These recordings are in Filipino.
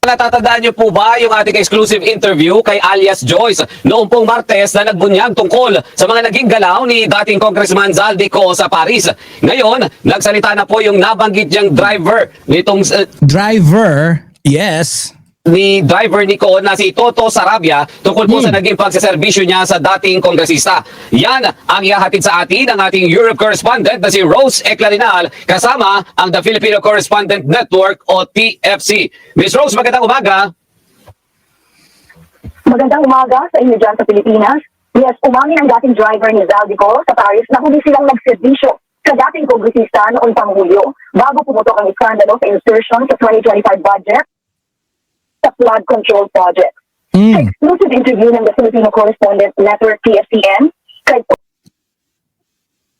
Natatandaan niyo po ba yung ating exclusive interview kay alias Joyce noong pong Martes na nagbunyag tungkol sa mga naging galaw ni dating Congressman Zaldico sa Paris? Ngayon, nagsalita na po yung nabanggit niyang driver nitong Driver, yes. driver ni Ko na si Toto Sarabia tungkol po sa naging pagsaserbisyo niya sa dating kongresista. Yan ang ihahatid sa atin ng ating Europe correspondent na si Rose Eclarinal kasama ang The Filipino Correspondent Network o TFC. Miss Rose, magandang umaga. Magandang umaga sa inyo dyan sa Pilipinas. Yes, umamin ang dating driver ni Zaldico sa Paris na hindi silang nagserbisyo sa dating kongresista noong Panghulyo bago pumutok ang iskandalo sa insertion sa 2025 budget sa flood control project. Sa exclusive interview ng The Filipino Correspondent Network TFCN, kay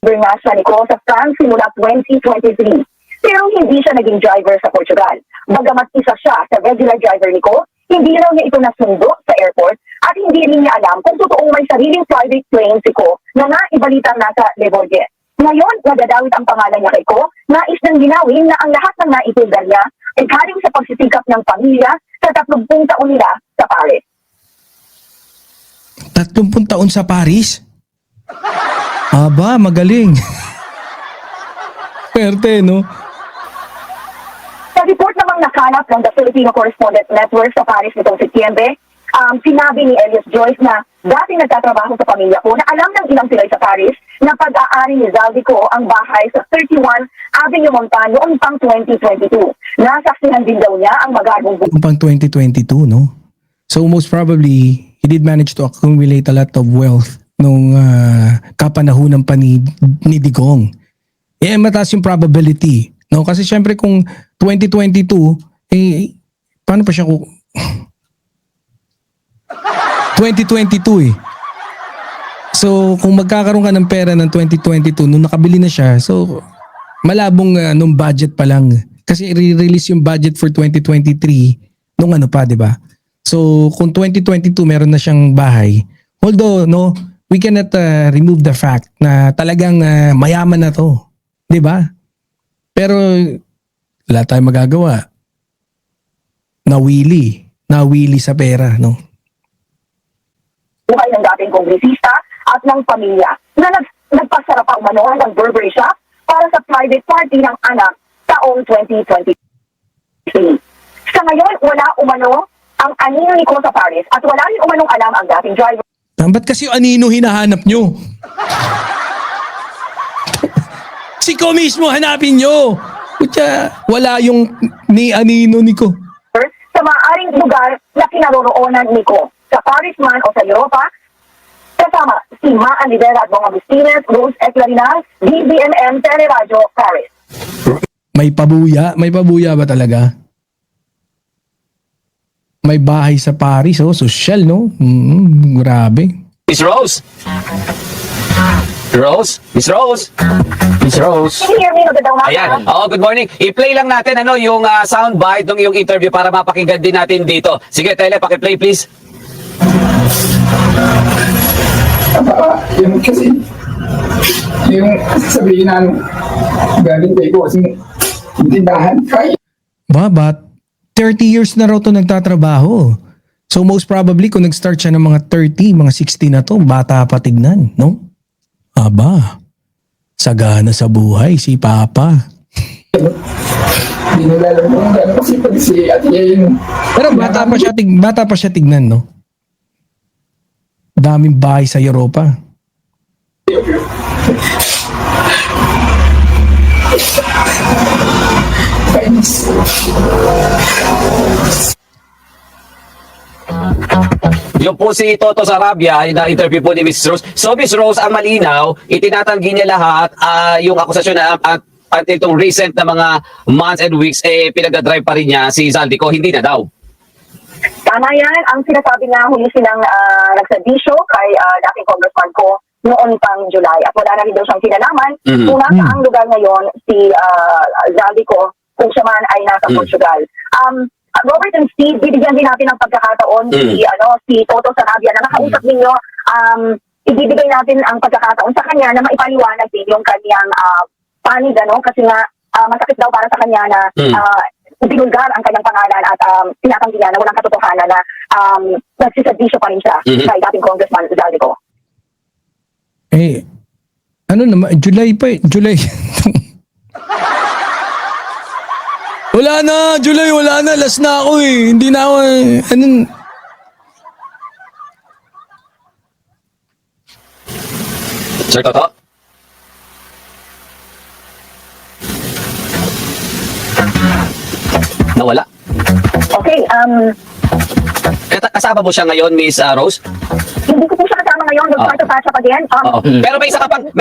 nga siya ni Ko sa France simula 2023. Pero hindi siya naging driver sa Portugal. Bagamat isa siya sa regular driver ni Ko, hindi raw niya ito nasundo sa airport at hindi rin niya alam kung totoong may sariling private plane si Ko na naibalitang nasa Leborget. Ngayon, nadadawit ang pangalan niya kay Ko, nais nang ginawin na ang lahat ng naituldan niya ay galing sa pagsisikap ng pamilya sa 30 taon nila sa Paris. 30 taon sa Paris? Aba, magaling. Perte, no? Sa report namang nakalap ng The Filipino Correspondent Network sa Paris nitong Setyembre, sinabi ni Elias Joyce na dating nagtatrabaho sa pamilya ko na alam ng ilang pilay sa Paris na pag-aari ni Zaldico ang bahay sa 31 Avenue Montan noong pang 2022. Nasaksihan din daw niya ang magagong Pang 2022, no? So most probably, he did manage to accumulate a lot of wealth nung kapanahunan pa ni Digong. Eh, mataas yung probability, no? Kasi syempre kung 2022, eh, paano pa siya 2022 eh. So, kung magkakaroon ka ng pera ng 2022, nung nakabili na siya, so, malabong nung budget pa lang. Kasi i-release yung budget for 2023 nung ano pa, di ba? So, kung 2022 meron na siyang bahay, although, no, we cannot remove the fact na talagang mayaman na to. Di ba? Pero, wala tayong magagawa. Nawili sa pera, no? buhay ng dating kongresista at ng pamilya na nagpasarap ang manood ng Burberry shop para sa private party ng anak taong 2023. Sa ngayon, wala umano ang anino ni Ko sa Paris at wala rin umanong alam ang dating driver. Ba't kasi yung anino hinahanap nyo? Si Ko mismo hanapin nyo! Kutya, wala yung ni anino ni Ko. Sa maaaring lugar na kinaroroonan ni Ko, sa Paris man o sa Europa, kasama si Maan Rivera at Bong Agustines, Rose Eclarinal, DBMM Teleradyo, Paris. May pabuya ba talaga? May bahay sa Paris, oh, social, no? Grabe. Miss Rose? Rose? Miss Rose? Miss Rose? Can you hear me? Magandang umaga. Ayan. Oo, good morning. I-play lang natin yung soundbite ng iyong interview para mapakinggan din natin dito. Sige, Tele, paki-play please. Yung kasi, yung sasabihin na galing kay ko kasi tindahan kaya. But 30 years na raw to nagtatrabaho. So most probably kung nag-start siya ng mga 30, mga 60 na to, bata pa tignan, no? Aba, sagana sa buhay si Papa. Hindi nila alam kung gano'n kasi pag si Ate yung... Pero bata pa siya tignan, no? Daming bahay sa Europa. Yung po si Toto Sarabia, na-interview po ni Miss Rose. So Miss Rose, ang malinaw, itinatanggi niya lahat yung akusasyon na at itong recent na mga months and weeks, pinag-drive pa rin niya si Zaldico, hindi na daw. Tama yan. Ang sinasabi na huli silang nagsadisyo kay dating Congressman Ko noon pang July. At wala na rin daw siyang kinalaman kung nasa ang lugar ngayon si Zaldico kung siya man ay nasa Portugal. Robert and Steve, bibigyan din natin ng pagkakataon si Toto Sarabia na nakausap ninyo. Ibibigay natin ang pagkakataon sa kanya na maipaliwanag din yung kanyang panig, kasi nga masakit daw para sa kanya na binulgar ang kanyang pangalan at tinatanggi niya na walang katotohanan na nagsiservisyo pa rin siya kay dating Congressman Zaldico. Eh, ano naman, July pa eh. July. Wala na, July, wala na. Last na ako eh. Hindi na ako, anong... Sir Toto? Nawala. Okay, Kasama mo siya ngayon, Miss Rose? hindi ko po siya kasama ngayon. Nag-try to catch up again. Oo. Pero may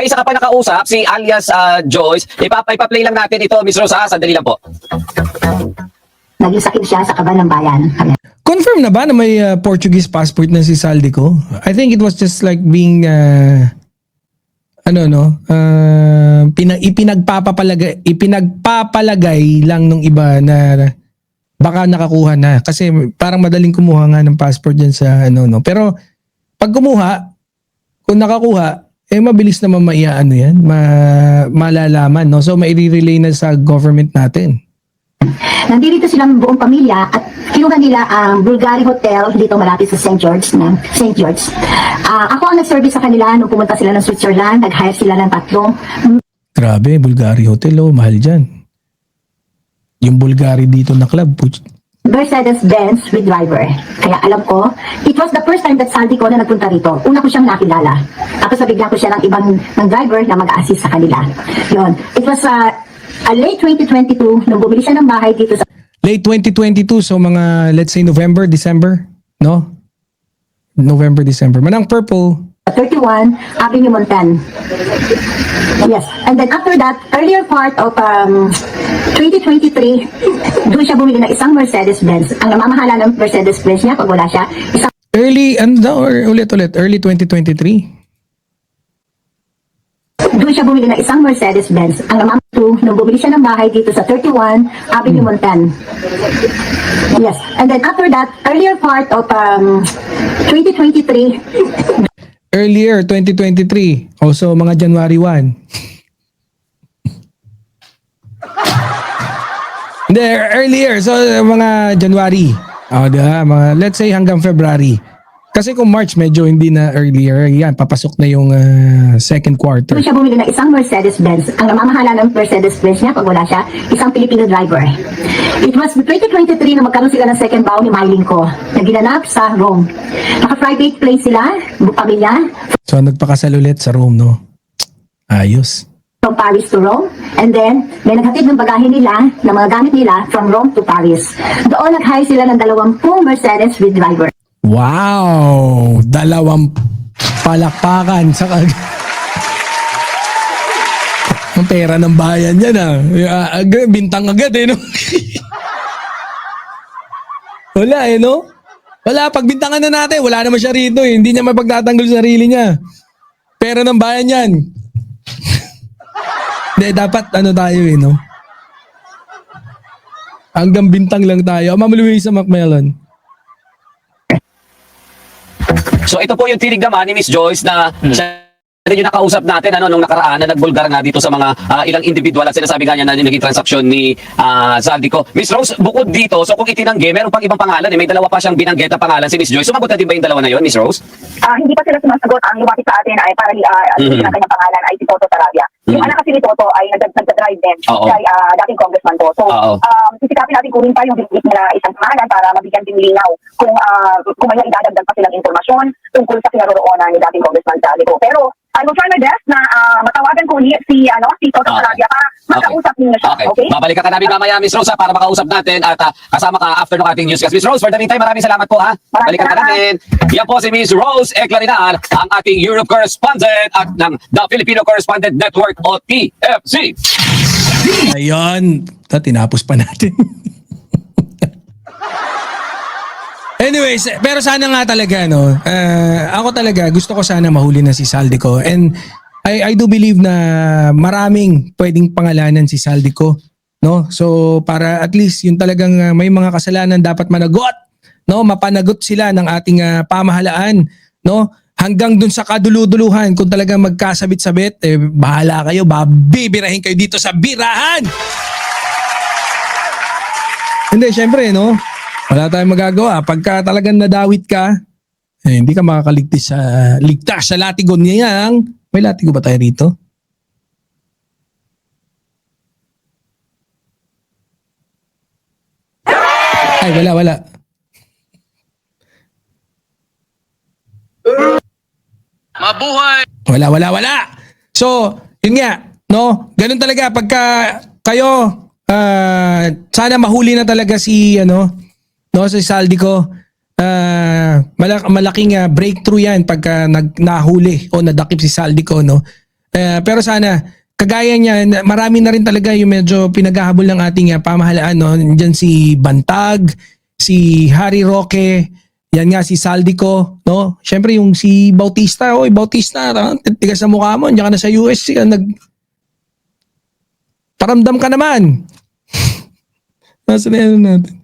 isa ka pa nakausap, si alias Joyce. Ipa-play lang natin ito, Miss Rose, ha? Sandali lang po. Naging sakit siya sa kaban ng bayan. Confirm na ba na may Portuguese passport na si Zaldico? I think it was just like being ipinagpapalagay lang nung iba na baka nakakuha na kasi parang madaling kumuha nga ng passport diyan sa pero pag kumuha kung nakakuha mabilis naman malalaman so maire-relay na sa government natin. Nandito silang buong pamilya at kinuha nila ang Bulgari Hotel dito malapit sa St. George. Ako ang nag-service sa kanila nung pumunta sila ng Switzerland. Nag-hire sila ng 3. Grabe, Bulgari Hotel mahal dyan. Yung Bulgari dito na club. Mercedes-Benz with driver. Kaya alam ko, it was the first time that Zaldico na nagpunta rito. Una ko siyang nakilala. Tapos nabigyan ko siya ng driver na mag-assist sa kanila. Yun. It was late 2022 nung bumili siya ng bahay dito sa Late 2022, so mga let's say November, December, no? November, December. Manang Purple. 31 Avenue Montan. Yes. And then after that, earlier part of 2023, doon siya bumili ng isang Mercedes-Benz. Ang namamahala ng Mercedes-Benz niya pag wala siya, isang Early 2023. doon siya bumili ng isang Mercedes-Benz. Ang namamahala nung bumili siya ng bahay dito sa 31 Avenue Montan. Yes. And then after that, earlier part of 2023, Earlier 2023, also mga January 1. Hindi, earlier, so mga January. Diba? Mga, let's say hanggang February. Kasi kung March, medyo hindi na earlier. Yan, papasok na yung second quarter. doon siya bumili ng isang Mercedes-Benz. Ang namamahala ng Mercedes-Benz niya pag wala siya, isang Filipino driver. It was 2023 na magkaroon sila ng second bow ni Mylene ko na ginanap sa Rome. Naka-private plane sila, buong pamilya, So nagpakasal ulit sa Rome, no? Ayos. from Paris to Rome. And then, may naghatid ng bagahe nila, ng mga gamit nila, from Rome to Paris. Doon nag-hire sila ng 20 Mercedes with driver. Wow! 2 palakpakan sa ang pera ng bayan yan bintang agad no? Wala no? Wala, pagbintangan na natin, wala naman siya rito hindi niya mapagtatanggol sa sarili niya. Pera ng bayan yan. Hindi, dapat tayo no? Hanggang bintang lang tayo. Ma'am Luisa Macmillan. So ito po yung tinig naman ni Miss Joyce na siya rin yung nakausap natin nung nakaraan na nagbulgar nga dito sa mga ilang individual at sinasabi nga niya na naging transaksyon ni Zaldico. Miss Rose, bukod dito, so kung itinanggi, meron pang ibang pangalan may dalawa pa siyang binanggit na pangalan si Miss Joyce. Sumagot na din ba yung dalawa na yun, Miss Rose? Hindi pa sila sumasagot. Ang lumapit sa atin ay para ang kanyang pangalan ay si Toto Sarabia. Yung anak kasi ni Toto ay nagdadrive din kay dating congressman po. So, sisikapin natin kunin pa yung binigit nila isang pangalan para mabigyan din linaw kung may idadagdag pa silang informasyon tungkol sa kinaroroonan ni dating congressman Zaldico. Pero I will try my best na matawagan ko ulit si Toto Sarabia para makausap niyo siya. Okay? Babalikan ka namin mamaya, Miss Rose, para makausap natin at kasama ka after ng ating newscast. Miss Rose, for the meantime, maraming salamat po ha. Balikan ka natin. Yan po si Miss Rose Eclarinal, ang ating Europe correspondent at ng The Filipino Correspondent Network o TFC. Ayun. Tinapos pa natin. Anyways, pero sana nga talaga ako talaga gusto ko sana mahuli na si Zaldico and I do believe na maraming pwedeng pangalanan si Zaldico, no? So para at least yung talagang may mga kasalanan dapat managot, no? Mapanagot sila ng ating pamahalaan, no? Hanggang dun sa kaduluduluhan kung talagang magkasabit-sabit, bahala kayo, bibirahin kayo dito sa birahan. Hindi, syempre, no? Wala tayong magagawa. Pagka talagang nadawit ka, hindi ka makakaligtas sa latigo niyang. May latigo ba tayo rito? Ay, wala. Mabuhay! Wala. So, yun nga, no? Ganun talaga pagka kayo sana mahuli na talaga si si Saldico. Malaking breakthrough 'yan pagka nahuli o nadakip si Saldico, no. Pero sana kagaya niya, marami na rin talaga yung medyo pinaghahabol ng ating pamahalaan, no. Nandiyan si Bantag, si Harry Roque, yan nga si Saldico, no? Syempre yung si Bautista, Bautista, tigas sa mukha mo, nandiyan ka na sa US, paramdam ka naman. Nasa na yan natin.